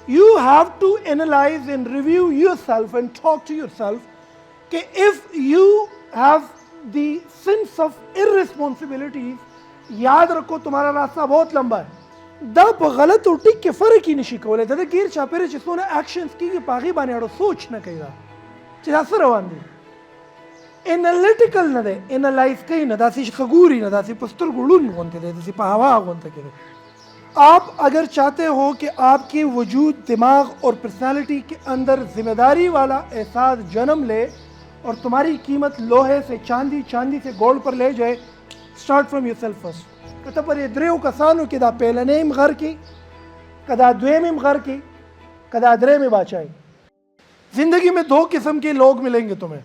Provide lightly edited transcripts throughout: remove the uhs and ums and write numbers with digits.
You have to analyze and review yourself and talk to yourself कि if you have the sense of irresponsibilities, याद रखो तुम्हारा रास्ता बहुत लंबा है. दब गलत उठी के फर्क ही नहीं कोले दा गिर चापेरे जिसने एक्शंस की पागी बानेड़ो सोच न कईदा चिरासर रवांदी एनालिटिकल न दे एनालाइज कई न दासी खगूरी न दासी पस्तर गुड़ून गोंते दे दासी पावा गोंते के. आप अगर चाहते हो कि आपकी वजूद दिमाग और पर्सनालिटी के अंदर जिम्मेदारी वाला एहसास जन्म ले और तुम्हारी कीमत लोहे से चांदी, चांदी से गोल्ड पर ले जाए, स्टार्ट फ्रॉम योरसेल्फ फर्स्ट. कता पर ये द्रेव कसानो किदा पहलने में घर की, कदा द्वे में घर की, कदा द्रे में बाचाई. जिंदगी में दो किस्म के लोग मिलेंगे तुम्हें.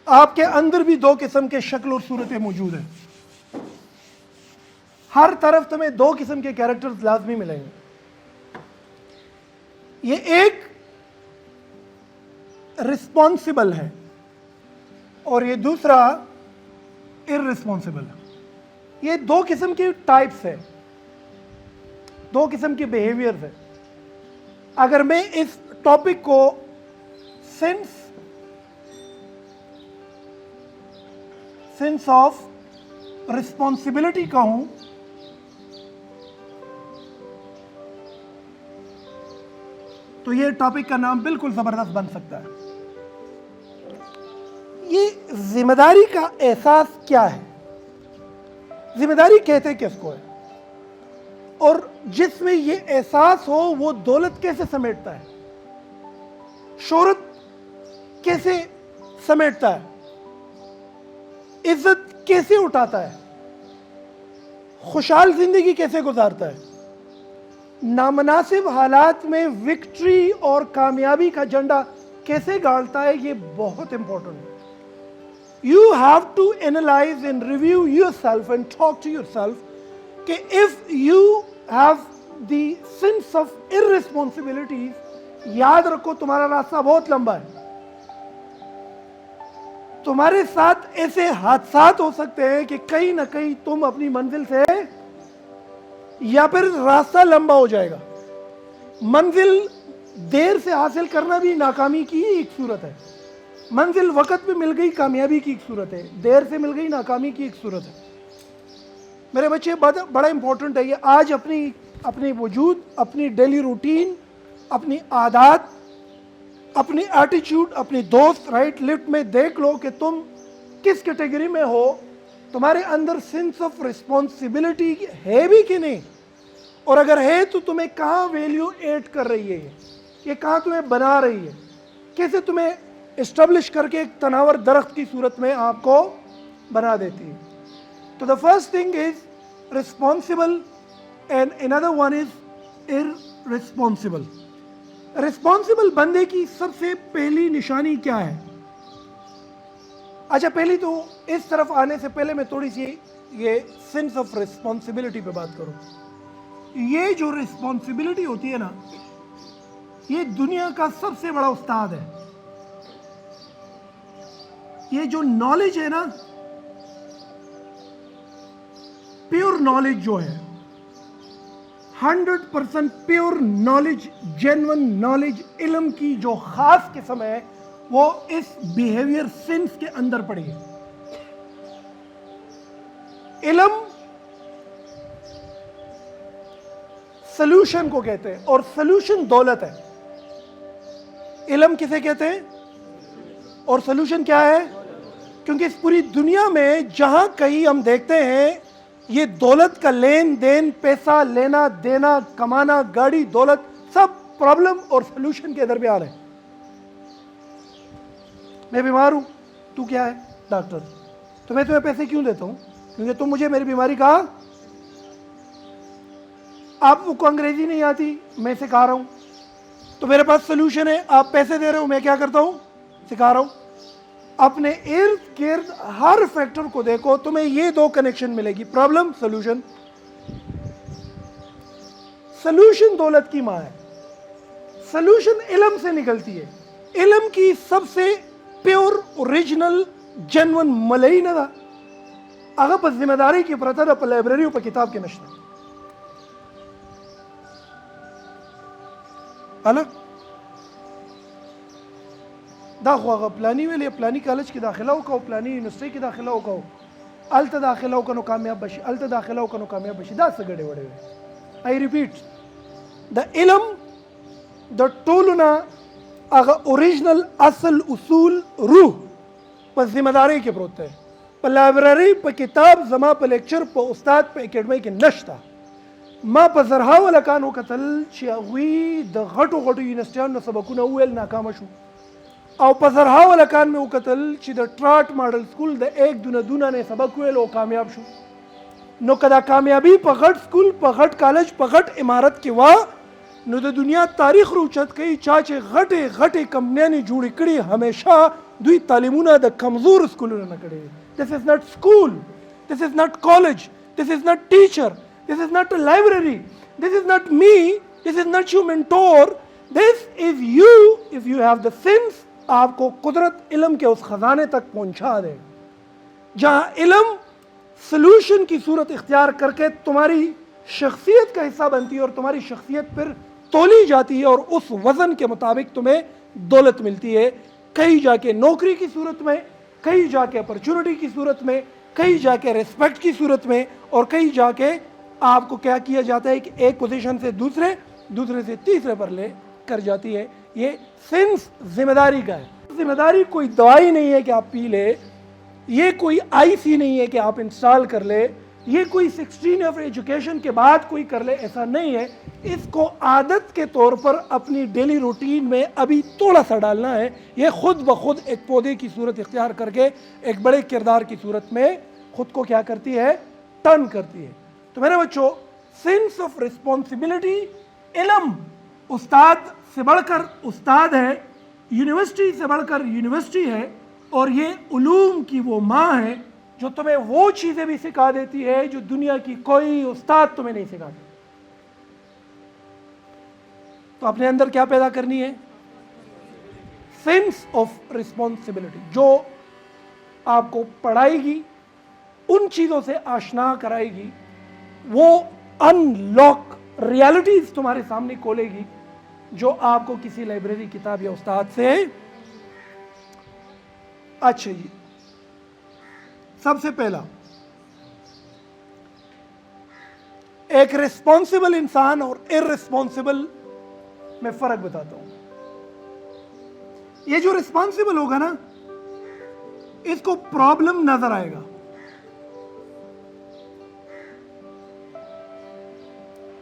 आपके अंदर भी दो किस्म के शक्ल और सूरतें मौजूद हैं. हर तरफ तुम्हें दो किस्म के कैरेक्टर्स लाजमी मिलेंगे. ये एक रिस्पॉन्सिबल है और ये दूसरा इररिस्पॉन्सिबल है. ये दो किस्म की टाइप्स है, दो किस्म के बिहेवियर्स है. अगर मैं इस टॉपिक को सेंस ऑफ रिस्पॉन्सिबिलिटी कहूं तो ये टॉपिक का नाम बिल्कुल जबरदस्त बन सकता है. ये जिम्मेदारी का एहसास क्या है, जिम्मेदारी कहते किसको है, और जिसमें ये एहसास हो वो दौलत कैसे समेटता है, शोहरत कैसे समेटता है, इज्जत कैसे उठाता है, खुशहाल जिंदगी कैसे गुजारता है, नामनासिब हालात में विक्ट्री और कामयाबी का झंडा कैसे गाड़ता है. ये बहुत इंपॉर्टेंट है. You have to analyze and review yourself and talk to yourself कि if you have the sense of irresponsibilities, याद रखो तुम्हारा रास्ता बहुत लंबा है. तुम्हारे साथ ऐसे हादसात हो सकते हैं कि कहीं ना कहीं तुम अपनी मंजिल से या फिर रास्ता लंबा हो जाएगा. मंजिल देर से हासिल करना भी नाकामी की ही एक सूरत है. मंजिल वक्त पे मिल गई कामयाबी की एक सूरत है, देर से मिल गई नाकामी की एक सूरत है. मेरे बच्चे बड़ा इंपॉर्टेंट है ये. आज अपनी वजूद, अपनी डेली रूटीन, अपनी आदत, अपनी एटीट्यूड, अपनी दोस्त राइट लिफ्ट में देख लो कि तुम किस कैटेगरी में हो. तुम्हारे अंदर सेंस ऑफ रिस्पॉन्सिबिलिटी है भी कि नहीं, और अगर है तो तुम्हें कहाँ वैल्यू ऐड कर रही है, ये कहाँ तुम्हें बना रही है, कैसे तुम्हें एस्टेब्लिश करके एक तनावर दरख्त की सूरत में आपको बना देती है. तो the first thing is responsible and another one is irresponsible. Responsible बंदे की सबसे पहली निशानी क्या है? अच्छा, पहली तो इस तरफ आने से पहले मैं थोड़ी सी ये सेंस ऑफ रिस्पॉन्सिबिलिटी पे बात करूं. ये जो रिस्पॉन्सिबिलिटी होती है ना, ये दुनिया का सबसे बड़ा उस्ताद है. ये जो नॉलेज है ना, प्योर नॉलेज जो है, 100% प्योर नॉलेज, जेन्युइन नॉलेज, इल्म की जो खास किस्म है वो इस बिहेवियर सेंस के अंदर पड़ी है. इल्म सॉल्यूशन को कहते हैं और सॉल्यूशन दौलत है. इल्म किसे कहते हैं और सॉल्यूशन क्या है? क्योंकि इस पूरी दुनिया में जहां कहीं हम देखते हैं ये दौलत का लेन देन, पैसा लेना देना, कमाना, गाड़ी, दौलत, सब प्रॉब्लम और सॉल्यूशन के दरमियान है. मैं बीमार हूं, तू क्या है? डॉक्टर. तो मैं तुम्हें पैसे क्यों देता हूं? क्योंकि तुम मुझे मेरी बीमारी का, आपको अंग्रेजी नहीं आती, मैं सिखा रहा हूं. तो मेरे पास सॉल्यूशन है, आप पैसे दे रहे हो, मैं क्या करता हूं? सिखा रहा हूं. अपने इर्द गिर्द हर फैक्टर को देखो, तुम्हें ये दो कनेक्शन मिलेगी, प्रॉब्लम सॉल्यूशन. सॉल्यूशन दौलत की मां है, सॉल्यूशन इल्म से निकलती है. इल्म की सबसे प्योर ओरिजिनल जेन्युइन मलई ना अगर पर जिम्मेदारी की प्रतर पर लाइब्रेरी पर किताब के नश्ता اله دا خو هغه پلاني ویلې پلاني کالج کې داخله وکاو پلاني یونیورسيټي کې داخله وکاو الته داخله وکنو کامیاب بشي الته داخله وکنو کامیاب بشي دا څه ګډې وړې آی ریپیټ د علم د ټولونه هغه اوریجنل اصل اصول روح په ذمہ داری کې پروت دی په لایبرری په کتاب زما په لیکچر په استاد په اکیډمۍ کې نشته ما په زرهاوه لکانو کتل چې هغوی د غټو غټو یونیورسټیانو سبقونه وویل ناکامه شو او په زرهاوه لکان مې وکتل چې د ټراټ ماډل سکول د ایک دونه نه سبق ویل او کامیاب شو نو که دا کامیابی په غټ سکول په غټ کالج په غټ عمارت کې وا نو د دنیا تاریخ روچت کوي چا چې غټې غټې کمپنیانې جوړې کړي همیشه دوی تعلیمونه د کمزور سکولونو نه کړي This is not school. This is not college. This is not teacher. This is not a library. This is not me. This is not your mentor. This is you. If you have the sense, आपको कुदरत इल्म के उस खजाने तक पहुंचा दे जहां इल्म सोल्यूशन की सूरत इख्तियार करके तुम्हारी शख्सियत का हिस्सा बनती है और तुम्हारी शख्सियत फिर तोली जाती है और उस वजन के मुताबिक तुम्हें दौलत मिलती है कहीं जाके नौकरी की सूरत में कहीं जाके अपॉर्चुनिटी की सूरत में कहीं जाके रिस्पेक्ट की सूरत में और कहीं जाके आपको क्या किया जाता है कि एक पोजीशन से दूसरे से तीसरे पर ले कर जाती है ये सेंस जिम्मेदारी का है जिम्मेदारी कोई दवाई नहीं है कि आप पी ले ये कोई आईसी नहीं है कि आप इंस्टॉल कर ले ये कोई 16 ऑफ एजुकेशन के बाद कोई कर ले ऐसा नहीं है इसको आदत के तौर पर अपनी डेली रूटीन में अभी थोड़ा सा डालना है ये खुद ब खुद एक पौधे की सूरत इख्तियार करके एक बड़े किरदार की सूरत में खुद को क्या करती है टर्न करती है तो मेरे बच्चों सेंस ऑफ रिस्पॉन्सिबिलिटी इल्म उस्ताद से बढ़कर उस्ताद है यूनिवर्सिटी से बढ़कर यूनिवर्सिटी है और ये उलूम की वो माँ है जो तुम्हें वो चीज़ें भी सिखा देती है जो दुनिया की कोई उस्ताद तुम्हें नहीं सिखाता तो अपने अंदर क्या पैदा करनी है सेंस ऑफ रिस्पॉन्सिबिलिटी जो आपको पढ़ाएगी उन चीज़ों से आशना कराएगी वो अनलॉक रियलिटीज तुम्हारे सामने खोलेगी जो आपको किसी लाइब्रेरी किताब या उस्ताद से अच्छा जी सबसे पहला एक रिस्पॉन्सिबल इंसान और इररिस्पॉन्सिबल में फर्क बताता हूं ये जो रिस्पॉन्सिबल होगा ना इसको प्रॉब्लम नजर आएगा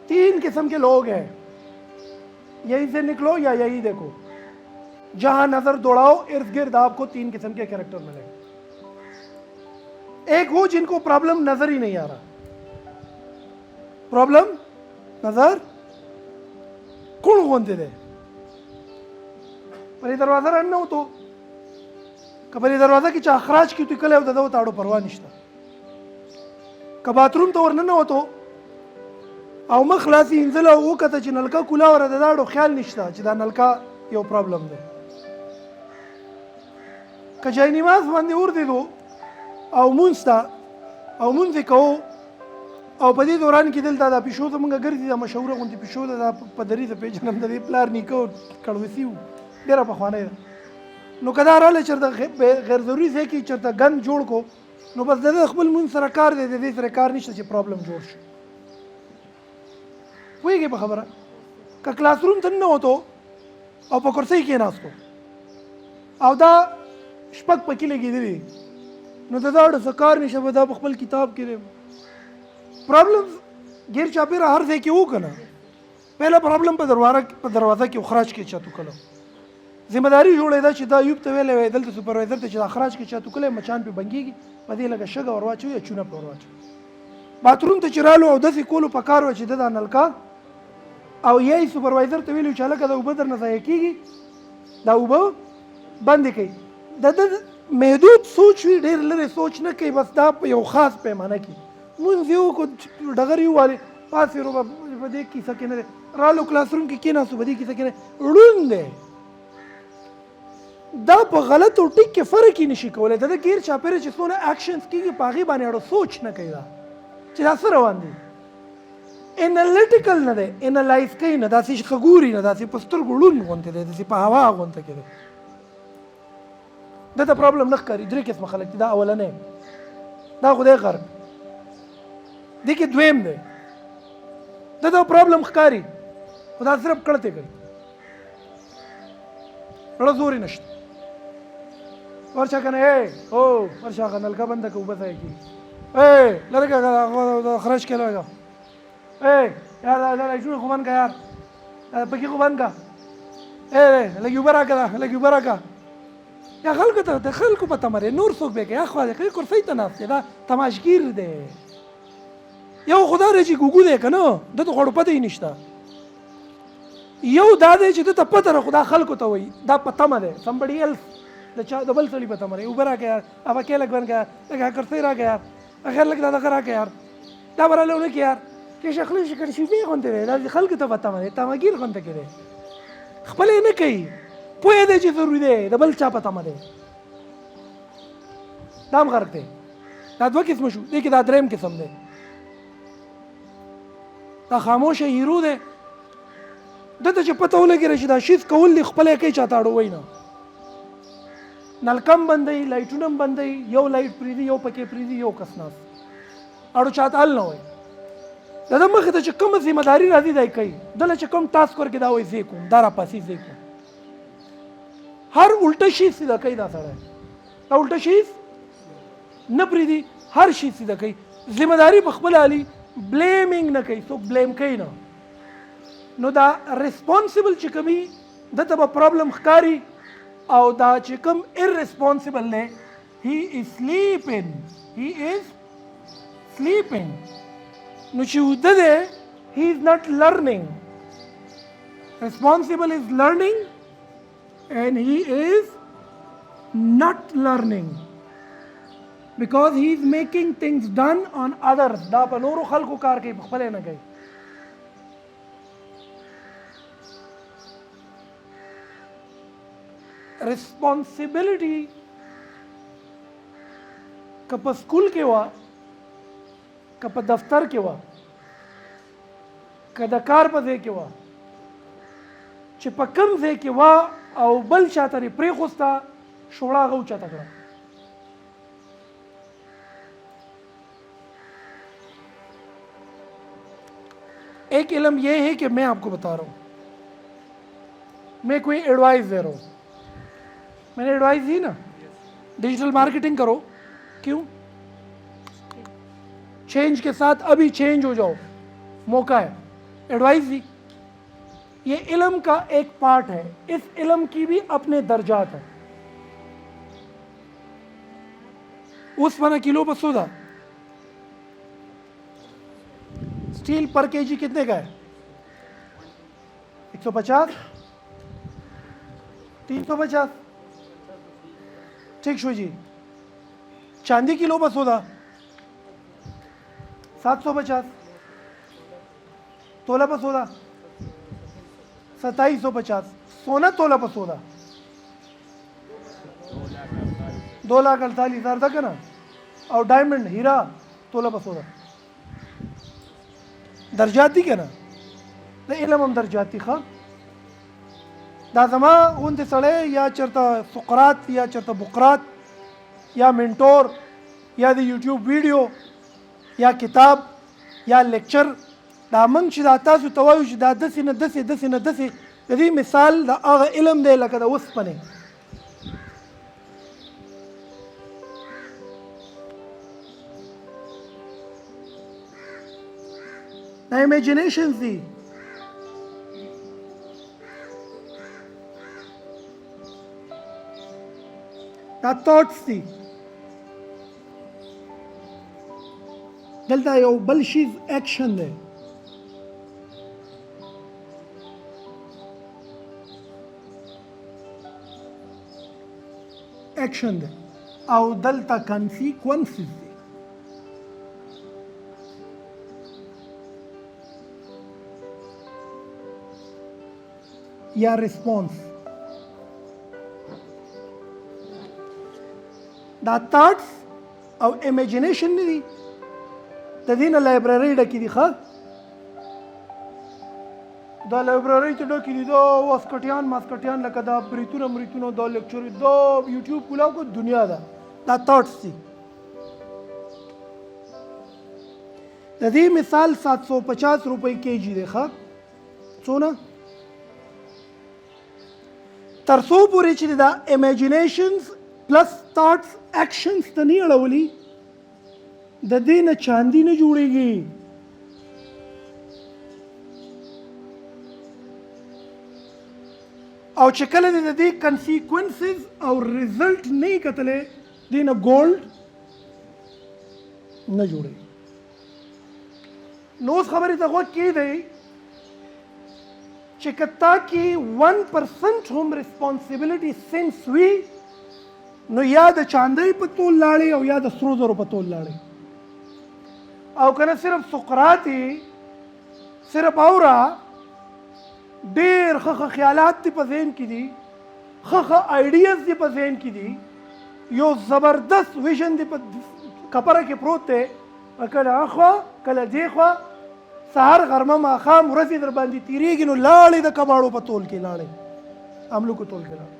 तीन किस्म के लोग हैं यहीं से निकलो या यही देखो जहां नजर दौड़ाओ इर्द गिर्द आपको तीन किस्म के कैरेक्टर मिलेंगे एक वो जिनको प्रॉब्लम नजर ही नहीं आ रहा प्रॉब्लम नजर कौन कोणते ते परी दरवाजा रन नव्हतो का परी दरवाजा की अखराज की तिकले होता तो ताडो परवा निष्ठा का बाथरूम तो ورننه होतो او مخلاصي انزل او کته چې نلکا کولا ور د داړو خیال نشته چې دا نلکا یو پرابلم ده کجای نماز باندې ور دي دو او مونستا او مونږ کو او په دې دوران کې دلته دا پښو ته مونږ ګرځي دا مشهور غونډي پښو دا په دری ته پیژنم د پلار نیکو کړوسیو ډیره په خوانه نو کدا رااله چرته غیر ضروري ځای کې چرته غن جوړ کو نو بس د خپل مون سره کار دی د دې سره کار نشته چې پرابلم جوړ شي وایي په خبره ک کلاس روم ته نه وته او په کرسي کې ناستو او دا شپږ پکې لګېدلې نو دا د سکار نشه په دا خپل کتاب کې प्रॉब्लम غیر چاپیره هر ځای کې وکنه پهلا प्रॉब्लम په دروازه کې اخراج کې چاتو کړو ذمہ داری جوړه دا چې دا یوب ته ویلې وې دلته سپروایزر ته چې اخراج کې چاتو کړي مچان په بنګيږي په دې لګه شګه ورواچو یا چونه په ورواچو باتروم ته چرالو او دسي کولو په کار و چې دا نلکا او یې سپروایزر ته ویلو چې لکه دا وبدر نه ځای کیږي دا وب بند کړي د محدود سوچ وی ډېر لري سوچ نه کوي بس دا په یو خاص پیمانه کې مونږ یو کو ډغر یو والے پاسې رو په دې کې سکینه رالو کلاس روم کې کینا سو بدی کې سکینه وړوند دا په غلط او ټیک کې فرق یې نشي کولای دا غیر چاپیره چې څونه اکشنز کیږي پاغي باندې اړه سوچ نه کوي دا چې دا سره روان دي انالیټیکل نه دی، انالایز کوي نه، داسې خګوري نه، داسې په سترګو ړوند غوندې دی، داسې په هوا غوندې کې دی. دته پرابلم نه ښکاري. درې قسمه خلک دي. دا اولنی، دا خدای غرب دې کې دویم دی، دته پرابلم ښکاري خو دا صرف کړتې کوي، ړه زور یې نشته. ورشه که نه او ورشه هغه نلکه بنده که اوبه ځای کېږي، لرې که خرچ کې لږه یار لږ خو بند که یار پکې خو بند که لږ اوبه راکړه لږ اوبه راکړه. یا خلکو ته د خلکو په تمه نور څوک به کوي، خوا دې کوي کرسۍ ته ناست دی، دا تماشګیر دی. یو خدا دی چې ګوګو دی که نه، ده ته خو پته یې نشته. یو دا دی چې ده ته پته ده، خو دا خلکو ته وایي، دا په تمه دی. somebody else د بل سړي په تمه دی، اوبه راکړه یار، ابا کې لږ بند که لږ کرسۍ راکړه یار، خیر لږ دا دغه راکړه یار، دا به راله ونه کړې یار. چې شخلي شکر شیفې غوندې دی، دا خلکو ته په تمه دی، تمهګیر غوندې کې دی، خپله یې نه کوي، پوهې دی چې ضروري دی، د بل چا په تمه دی. دا هم غرق دی. دا دوه قسمه شو. دې کې دا دریم قسم دی، دا خاموشه هیرو دی. دته چې پته ولګېږي چې دا شیز کول دي، خپله یې کوي، چاته اړ وایي نه. نلکم بندوي، لایټونه هم بندوي، یو لایټ پرېږدي، یو پکې پرېږدي، یو کس ناست، اړو چاته حل نه وایي. د ده مخې ته چې کومه ذمه داري راځي دا یې کوي. دله چې کوم ټاسک ورکړي دا وایي زه یې کوم، دا راپاسي زه یې کوم. هر الټه شي سیده کوي دا سړی، دا الټه شي نه پرېږدي، هر شي سیده کوي. ذمه داري په خپله علي، بلیمینګ نه کوي، څوک بلیم کوي نه. نو دا ریسپانسبل چې کوي دته به پرابلم ښکاري، او دا چې کوم ارریسپانسبل دی هی از سلیپینګ، هی از سلیپینګ. نو چې وده دی هی از ناټ لرنینګ. ریسپانسبل از لرنینګ and he is not learning because he is making things done on others. دا په نورو خلکو کار کوي، په خپل نه کوي. responsibility که په سکول کې وه، که په دفتر کې وه، که د کار په ځای کې وه، چې په کوم ځای کې وه او بل چاته یې پرېښوسته، شوړه هغه اوچته کړه. ایک علم یہ ہے کہ میں آپ کو بتا رہا ہوں، میں کوئی ایڈوائز دے رہا ہوں. میں نے ایڈوائز دی نا، ڈیجیٹل مارکیٹنگ کرو. کیوں؟ چینج کے ساتھ ابھی چینج ہو جاؤ، موقع ہے. ایڈوائز دی. یہ علم کا ایک پارٹ ہے. اس علم کی بھی اپنے درجات ہیں. اوسپنہ کلو پر 100، اسٹیل پر کے جی کتنے کا ہے؟ 150، 350. ٹھیک شو جی. چاندی کلو پر 100، 750. तोला पर 16، 2750. सोना तोला पर 16، 2,48,000 तक है ना. और डायमंड हीरा तोला पर 16. درجاتی که نه، د علم هم درجاتی. ښه دا زما غوندې سړی یا چېرته سقراط یا چېرته بقراط یا منټور یا د یوټیوب ویډیو یا کتاب یا لیکچر، دا موږ چې دا تاسو ته وایو چې دا داسې نه داسې داسې نه داسې، د دې مثال د هغه علم دی لکه د اوسپنې. دا امیجینیشنز دي. دا تھاټس دي. دلته یو بل شیز اکشن دی. اکشن دی او دلته کانسیکونسز دي. یا ریسپانس. دا تھاټس او امیجینیشن نه دي، د دې نه لایبرري ډکې دي. ښه دا لایبرری ته ډکې دي، دا واسکټیان ماسکټیان لکه دا بریتونه مریتونه، دا لیکچر، دا یوټیوب کولاو کو دنیا ده، دا تاټس دي. د دې مثال 750 روپۍ کېجي دی. ښه څونه؟ تر څو پورې چې دا امیجینیشنز پلس تاټس ایکشنز ته نه اړولي، د دې نه چاندي نه جوړېږي. او چې کله د دې کنسیکوینسز او ریزلټ نه یې کتلی، دې نه ګولډ نه جوړېږي. نو اوس خبرې ته غوږ کېږدئ چې که تا کې 1% هم ریسپانسبلټي سینس وي، نو یا د چاندۍ په تول لاړې او یا د سرو زرو په تول لاړې. او کنه صرف سقراط صرف اوره ډېر ښه خیالات دې په ذهن کې دي، ښه آیډیاز دې په ذهن کې دي، یو زبردست ویژن دې په کپره کې پروت دی، کله اخوا کله دې خوا، سهار غرمه ماښام ورځې در باندې تېرېږي، نو لاړې د کباړو په تول کې لاړې، املوکو تول کې لاړې.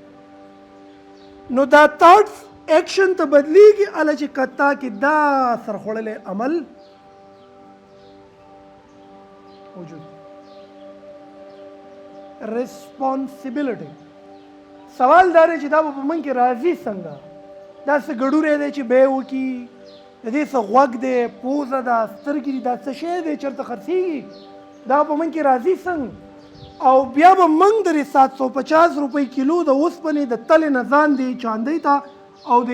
نو دا تاټس ایکشن ته بدلیږي هله چې کتا کې دا سرخوړلی عمل موجود. ریسپانسبلټي سوال دا دی چې دا به په من کې راځي څنګه؟ دا څه ګډوری دی چې بی وکړي، د دې څه غوږ دی، پوزه ده، سترګې دي، دا څه شی دی چېرته خرڅېږي؟ دا په من کې راځي څنګه؟ او بیا به موږ د 750 روپۍ کیلو د اوسپنې د تلې نه ځان دی چاندۍ ته، او د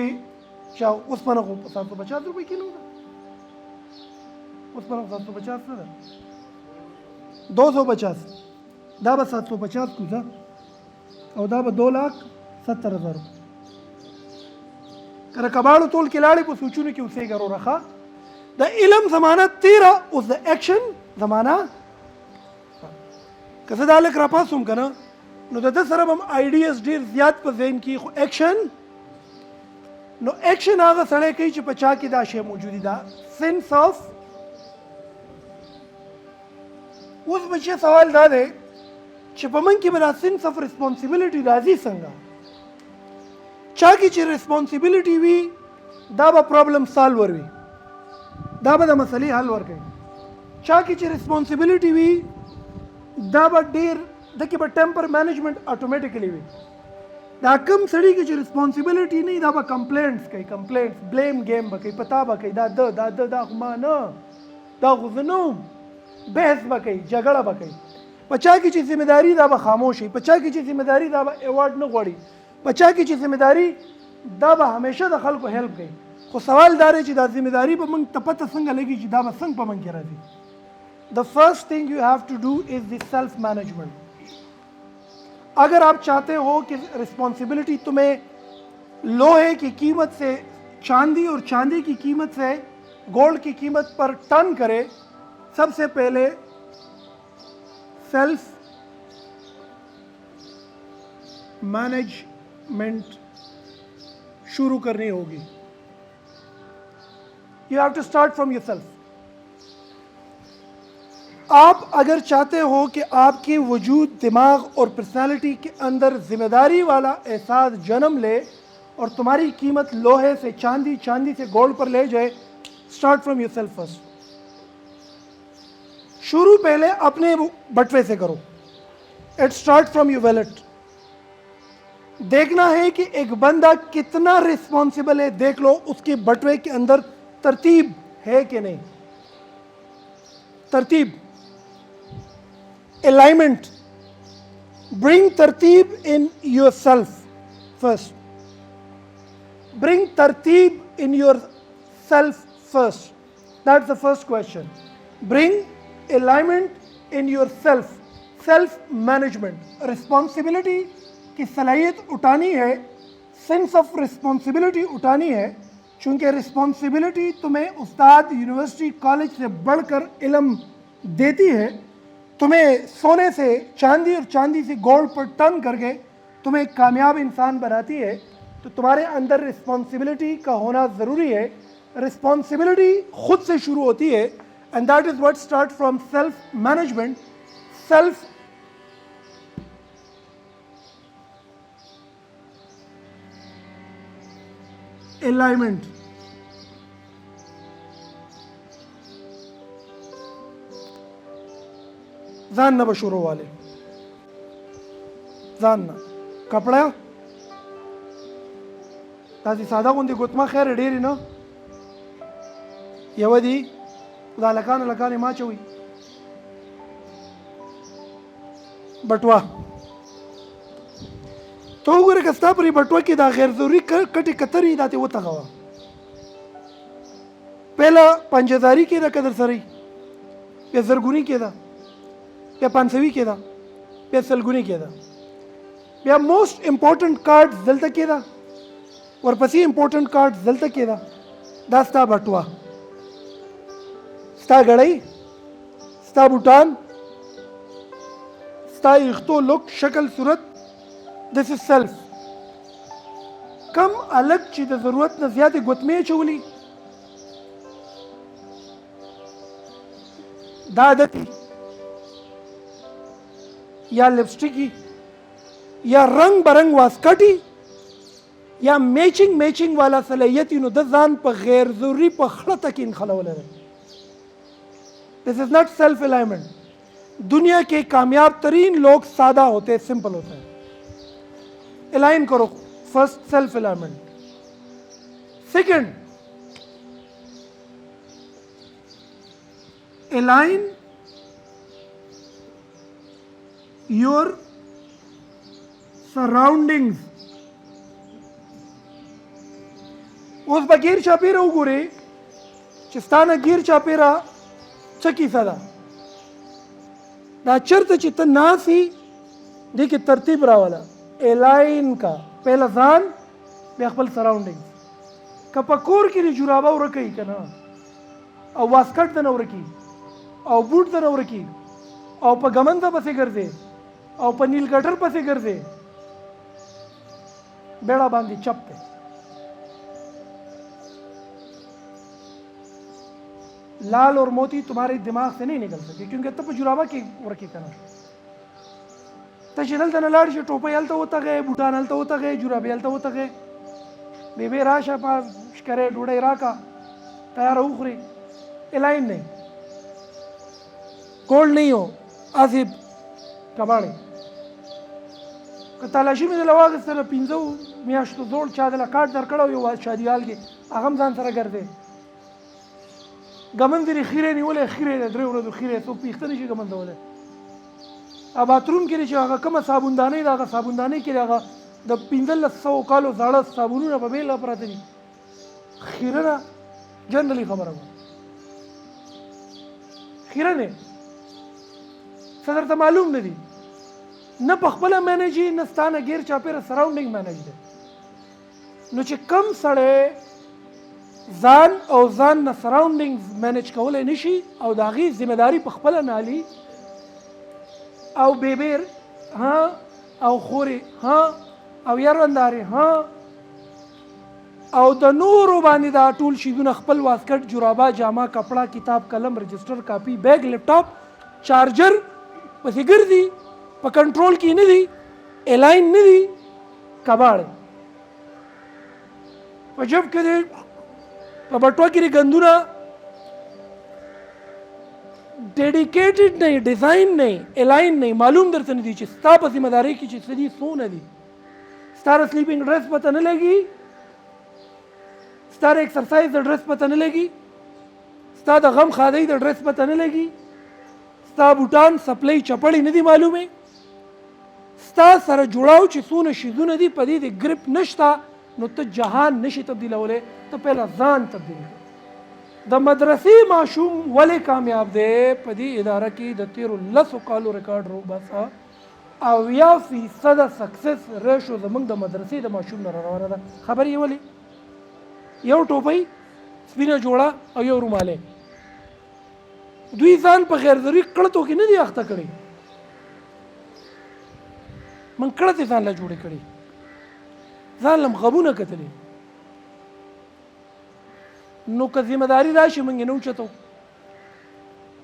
اوسپنه خو 750 روپۍ کیلو ده، اوسپنه 750 نه ده، 250 دا به 750 کوزه، او دا به 2,70,000 روپۍ. که د کباړو تول کې لاړې په سوچونو کې اوسېږه وروره. ښه د علم زمانه تېره، اوس د ایکشن زمانه. که زه دا لږ راپاسوم که نه، نو د ده سره به هم آیډیاز ډېر زیات په ذهن کې، خو ایکشن، نو ایکشن هغه سړی کوي چې په چا کې دا شی موجود دی، دا سینس آف. اوس بچې سوال دا دی چې په من کې به دا سینس آف ریسپانسبلټي راځي څنګه؟ چا کې چې ریسپانسبلټي وي، دا به پرابلم سالور وي، دا به د مسلې حل ورکوي. چا کې چې ریسپانسبلټي وي، دا به ډېر د کې به ټیمپر مینجمنټ اټومیټیکلی وي. دا کم سړي کې چې ریسپانسبلټي نه وي، دا به کمپلینټس کوي، کمپلینټس بلیم گیم به کوي، پتا به کوي دا دا خو ما نه، دا خو زه نه وم، بحث به کوي، جګړه به کوي. په چا کې چې ذمهداري، دا به خاموش وي. په چا کې چې ذمهداري، دا به ایوارډ نه غواړي. په چا کې چې ذمهداري، دا به همیشه د خلکو هیلپ کوي. خو سوال دا دی چې دا ذمهداري به موږ ته پته څنګه لګي چې دا به څنګه په موږ کې راځي؟ The first thing you have to do is the self management. अगर आप चाहते हो कि रिस्पॉन्सिबिलिटी तुम्हें लोहे की कीमत से चांदी और चांदी की कीमत से गोल्ड की कीमत पर टर्न करे, सबसे पहले सेल्फ मैनेजमेंट शुरू करनी होगी. You have to start from yourself. आप अगर चाहते हो कि आपके वजूद, दिमाग और पर्सनालिटी के अंदर जिम्मेदारी वाला एहसास जन्म ले और तुम्हारी कीमत लोहे से चांदी, चांदी से गोल्ड पर ले जाए, स्टार्ट फ्रॉम योरसेल्फ फर्स्ट. शुरू पहले अपने बटवे से करो. It start from your wallet. देखना है कि एक बंदा कितना रिस्पॉन्सिबल है, देख लो उसके बटवे के अंदर तरतीब है कि नहीं. तरतीब, alignment. Bring tartib in yourself first. Bring tartib in yourself first. That's the first question. Bring alignment in yourself. Self management. Responsibility की सलाहियत उठानी है, सेंस ऑफ रिस्पॉन्सिबिलिटी उठानी है, चूंकि रिस्पॉन्सिबिलिटी तुम्हें उस्ताद, यूनिवर्सिटी, कॉलेज से बढ़कर इल्म देती है, तुम्हें सोने से चांदी और चांदी से गोल्ड पर टर्न करके तुम्हें एक कामयाब इंसान बनाती है. तो तुम्हारे अंदर रिस्पॉन्सिबिलिटी का होना ज़रूरी है. रिस्पॉन्सिबिलिटी खुद से शुरू होती है, and that is what start from self management. Self alignment. ځان نه به شروع واله ځان نه کپڑا تاسې ساده غوندې ګوتمه خیر ډېرې نه یوه دي دا لکانې ما چوي بټوه ته وګوره که ستا پرې بټوه کې دا غیر ضروري کټې کترې دا تې وتغوه پهله پنجهزاري کې ده که در سره بیا زرګوني کې ده بیا 500 کې ده بیا سلګوني کې ده بیا موسٹ امپورټنٹ کارډ دلته کې ده ورپسې امپورټنٹ کارډ دلته کې ده دا ستا بټوه ستا غړۍ ستا بوټان ستا یختو لوک شکل صورت دس از سیلف کم الګ چې د ضرورت نه زیاتې ګوتمې اچولي دا عادت یا لپسټیکی یا رنگ برنګ واسکټي یا میچنګ والا صلاحیت نو د ځان په غیر ضروري په خړه کې انخلوله ده this is not self alignment दुनिया के कामयाब तरीन लोग सादा होते हैं सिंपल होते हैं अलाइन करो first self alignment second align your surroundings उस बगैर चापेरा उगोरे चिस्ताना गिर चापेरा चकी सदा دا چرته چې ته ناسي دې کې ترتیب راولا الاین کا پهلا ځان بیا خپل سراوندینګ که په کور کې د جورابه ورکوي که نه او واسکټ ته نه ورکي او بوټ ته نه ورکي او په ګمنځه پسې ګرځې او په نیل ګټر پسې ګرځې بیړه باندې چپ دی लाल और मोती तुम्हारे दिमाग से नहीं निकल सके क्योंकि तब जुराबा की वर्की करना तशल तन लाड़ से टोपा हलता होता गए बूटान हलता होता गए जुराबे हलता होता गए बेबे राशा पास करे डोड़े राका तैयार उखरे एलाइन नहीं कोल्ड नहीं हो आसिफ कबाड़े तलाशी में लवाग इस तरह पिंजो मियाश तो जोड़ चादला काट दर कड़ा हो शादी हाल के अगम जान सरा कर दे ګمن دې خیره نیولې خیره درې ورځې خیره څو پیښته نشي ګمن دوله ا باتروم کې چې هغه کومه صابوندانې دا هغه صابوندانې کې هغه د 1500 کالو زاړه صابونونه په بیل پراته دي خیره جنرالي خبره ده خیره نه صدر ته معلوم نه دي نه په خپل مینجی نه ستانه غیر چاپیره سراوندینګ مینج دي نو چې کم سړی ځان او ځان نه سراوندینګز مینج کولای نشي او د هغې ذمه داري په خپله نالي او بیبیر ها او خورې ها او یروندارې ها او د نورو باندې دا ټول شیزونه خپل واسکټ جرابه جامه کپڑا کتاب قلم رجسټر کاپي بیگ لیپټاپ چارجر پسې ګرځي په کنټرول کې نه دي الاین نه دي کباړ په جب کې په بټوه کې ګندونه ډیډیکیټډ نه ډیزاین نه الاین نه معلوم درته نه دي چې ستا په ذمہ داري کې چې سدي سونه دي ستاره سلیپینګ ډریس پته نه لګي ستاره ایکسرسایز د ډریس پته نه لګي ستا د غم خادۍ د ډریس پته نه لګي ستا بوټان سپلای چپړې نه دي معلومه ستا سره جوړاو چې سونه شیزونه دي په دې د گریپ نشتا نو ته جهان نشي تبدیلوله ته پهلا ځان تبدیل د مدرسې ماشوم ولې کامیاب دی په دې اداره کې د 13 کالو ریکارډ رو باسه او 90% سکسس ریشو زمونږ د مدرسې د ماشوم نه روانه ده خبر یې ولې یو ټوپۍ سپینه جوړه او یو روماله دوی ځان په غیر ضروري کړتو کې نه دي اخته کړي من کړتې ځان له جوړې کړي ځان لم غبونه کتلې نو که ذمہ داری راشي موږ نه اوچتو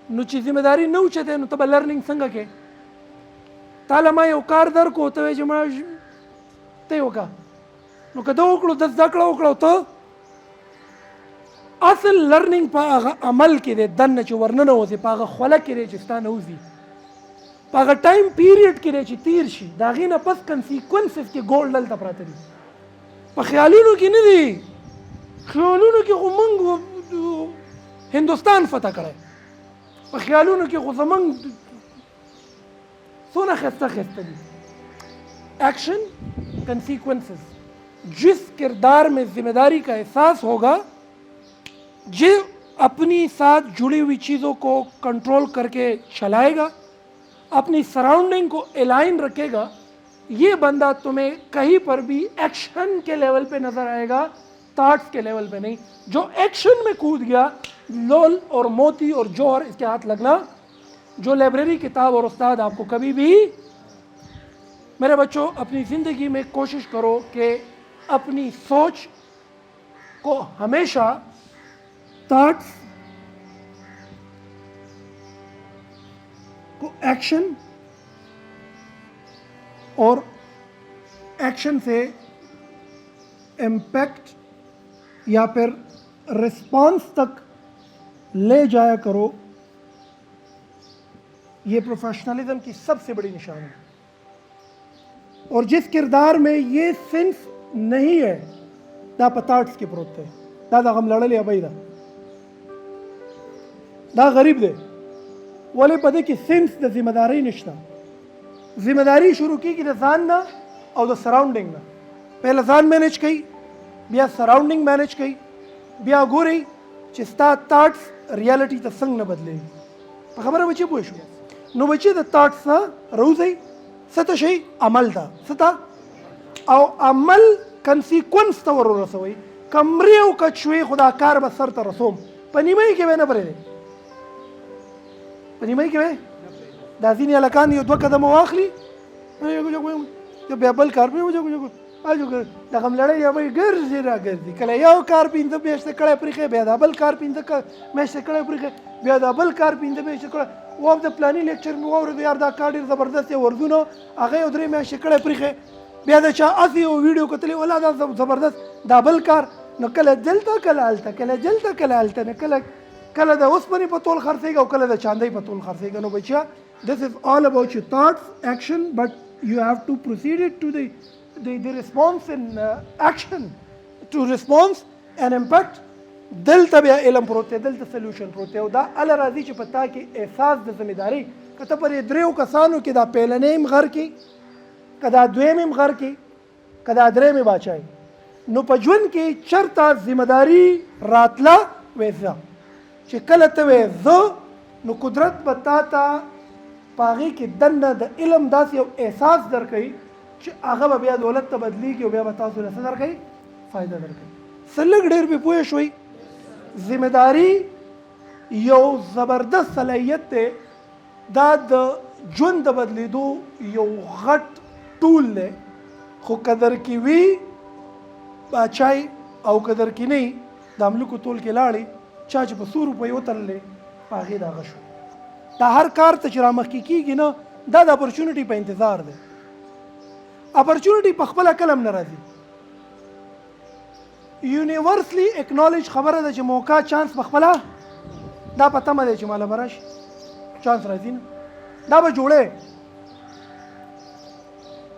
نو چې ذمہ داری نه اوچته نو ته به لرنینګ څنګه کې تعالی ما یو کار درکو ته چې ما ته وکړه نو که دا وکړو د زده کړه وکړو ته اصل لرننګ په هغه عمل کې دی، دننه چې ورننه وځي په هغه خوله کې دی چې ستا نه وځي، په هغه ټایم پیریډ کې دی چې تیر شي، د هغې نه پس کنسیکونسز کې ګولډ دلته پراته دي. په خیالونو کې نه دي، خیالونو کې خو موږ هندوستان فتح کړی، په خیالونو کې خو زموږ څونه ښایسته ښایسته دي. ایکشن کنسیکوینسز. जिस किरदार में जिम्मेदारी का एहसास होगा, जो अपनी साथ जुड़ी हुई चीज़ों को कंट्रोल करके चलाएगा, अपनी सराउंडिंग को अलाइन रखेगा, ये बंदा तुम्हें कहीं पर भी एक्शन के लेवल पे नजर आएगा, थॉट्स के लेवल पे नहीं. जो एक्शन में कूद गया, लोल और मोती और जौहर इसके हाथ लगना. जो लाइब्रेरी किताब और उस्ताद आपको कभी भी, मेरे बच्चों अपनी ज़िंदगी में कोशिश करो कि अपनी सोच को हमेशा थॉट्स को एक्शन और एक्शन से इम्पैक्ट या फिर रिस्पॉन्स तक ले जाया करो. ये प्रोफेशनलिज्म की सबसे बड़ी निशानी है. और जिस किरदार में ये सिंस नहीं है, दा पताट्स के प्रोते दा हम लड़ले अबई दा गरीब दे वाले पदे की सेंस द जिम्मेदारी निश्ता. जिम्मेदारी शुरू की द जान ना और द सराउंडिंग ना. पहले जान मैनेज कई, बिया सराउंडिंग मैनेज कई, बिया गोरी चिस्ता थॉट्स रियलिटी त संग न बदले. खबर है बच्चे पूछो नो बच्चे द थॉट्स ना रोज़ सता शई अमल था सता او عمل کنسیکونس ته ور ورسوي. کمرې او کچوي خدا کار به سر ته رسوم، په نیمۍ کې به نه پرېږدي، په نیمۍ کې به دا ځینې هلکان یو دوه قدمه واخلي بیا بل کار پرې د غم لړۍ یا به ګرځي را ګرځي. کله یو کار پنځه میاشتې کړی پرېښی، بیا دا بل کار پنځه میاشتې کړی پرېښی، بیا دا بل کار پنځه میاشتې کړی. واو د پلاني لیکچر مې واورېدو یار دا کار ډېر زبردست دی، ورځونه هغه یو درې میاشتې کړی پرېښی، بیا د چا اسی او ویډیو کتلې ولا دا زبردست دا بل کار. نو کله دلته کله هلته، کله جلته کله هلته، نه کله د اوسپنې په تول خرڅېږي او کله د چاندۍ په تول خرڅېږي. نو بچیا this is all about your thoughts, action, but you have to proceed it to the response in action, to response and impact. دلته بیا علم پروت دی، دلته سلیوشن پروت دی. او دا ال راځي چې پتا کې احساس د ذمہداري کته پر دریو کسانو کې دا پیلنیم غر کې کدا دویم غر کې کدا درېم باچای. نو په ژوند کې چرته ذمہداري راتله وېزه چې کله ته وېزه نو قدرت بتا تا پاغي کې دنه د علم داس یو احساس درکې چې هغه بیا دولت ته بدلیږي او بیا تاسو له څه درکې فائدہ درکې. سلګ ډېر به پوه شوي ذمہداري یو زبردست صلاحیت دی، دا د ژوند د بدلیدو یو غټ ټول دی. خو قدر کې وي باچای او قدر کې نه د املوکو ټول کې لاړې چا چې په 100 روپۍ وتللې هغې دغه شو. دا هر کار ته چې رامخکې کېږي نه دا د اپرچونټي په انتظار دی. اپرچونټي په خپله کلم نه راځي. یونیورسلی اکنالج خبره ده چې موقع چانس په خپله دا په تمه دی چې ماله به راشي، چانس راځي نه، دا به جوړی.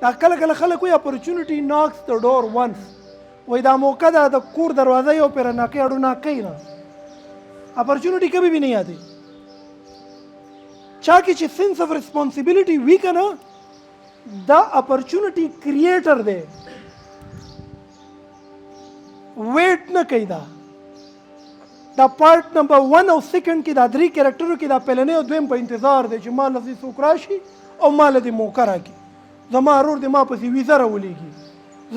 دا کله کله خلک وایي اپرچونټي ناکس د ډور ونس، وایي دا موقع ده د کور دروازه یو پرې ناکۍ اړو ناکۍ نه. اپرچونټي کبھی بھی نہیں آتی. چا کې چې سینس آف ریسپانسبلټي وي که نه دا اپرچونټي کریټر دی، ویټ نه کوي. دا پارټ نمبر 1 او سیکنډ کې دا درې کیریکټرو کې دا پهلنی او دویم په انتظار دی چې ما لذي څوک راشي او ما له دې موقع راکړي. زما ورور دې ما پسې ویزه راولېږي،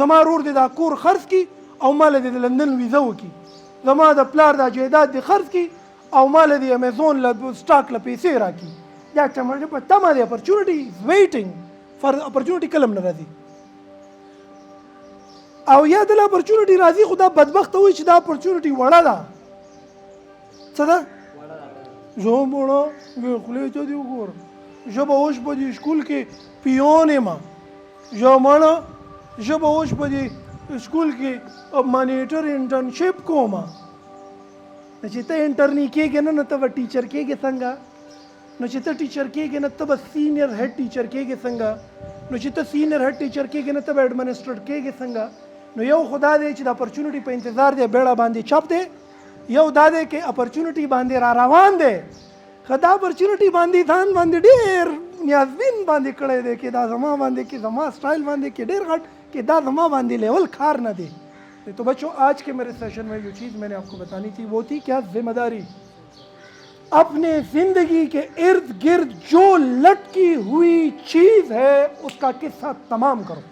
زما ورور دې دا کور خرڅ کړي او ما له دې د لندن ویزه وکړي، زما د پلار دا جایداد دې خرڅ کړي او ما له دې امیزون له سټاک له پیسې راکړي. دا ټمړه په تمه دی. اپرچونټي ویټینګ فار اپرچونټي کلم نه راځي. او یا د اپرچونټي راځي خو دا بدبخته وي چې دا اپرچونټي وړه ده. څه ده؟ زه مړه خولې ته دې وګوره، زه به اوس په دې سکول کې پیون یم، زه مړه زه به اوس په دې سکول کې مانیټر انټرنشپ کوم. नचित इंटर्नी के न तब टीचर के संग नचित टीचर के न तब सीनियर हेड टीचर के संग नचित सीनियर हेड टीचर के न तब एडमिनिस्ट्रेटर के संग नो यो खुदा दे च अपॉर्चुनिटी पे इंतजार दे बेड़ा बांधे चप दे यो दा दे के अपॉर्चुनिटी बांधे रारावान दे खदा अपॉर्चुनिटी बांधी थान बांधे डेर न्याजबिन बांधे कड़े दे के दा जमा बांधे के जमा स्टाइल बांधे के डेर घाट के दा जमा बांधे लेवल खार ना दे। तो बच्चों आज के मेरे सेशन में जो चीज़ मैंने आपको बतानी थी वो थी क्या, जिम्मेदारी। अपने जिंदगी के इर्द गिर्द जो लटकी हुई चीज है उसका किस्सा तमाम करो।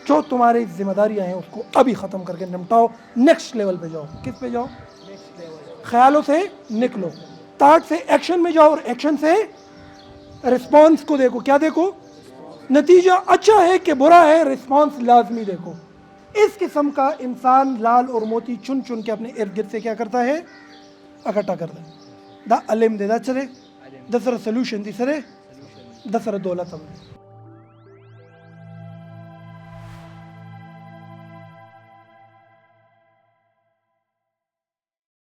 जो तुम्हारी जिम्मेदारियां हैं उसको अभी खत्म करके निपटाओ, नेक्स्ट लेवल पे जाओ। किस पे जाओ? ख्यालों से निकलो, थॉट से एक्शन में जाओ और एक्शन से रिस्पॉन्स को देखो। क्या देखो? नतीजा अच्छा है कि बुरा है, रिस्पॉन्स लाजमी देखो। इस किस्म का इंसान लाल और मोती चुन चुन के अपने इर्द गिर्द से क्या करता है? इकट्ठा करता है। द अलिम दे द सरे, द सर सोल्यूशन दी सरे, द सर दौलत।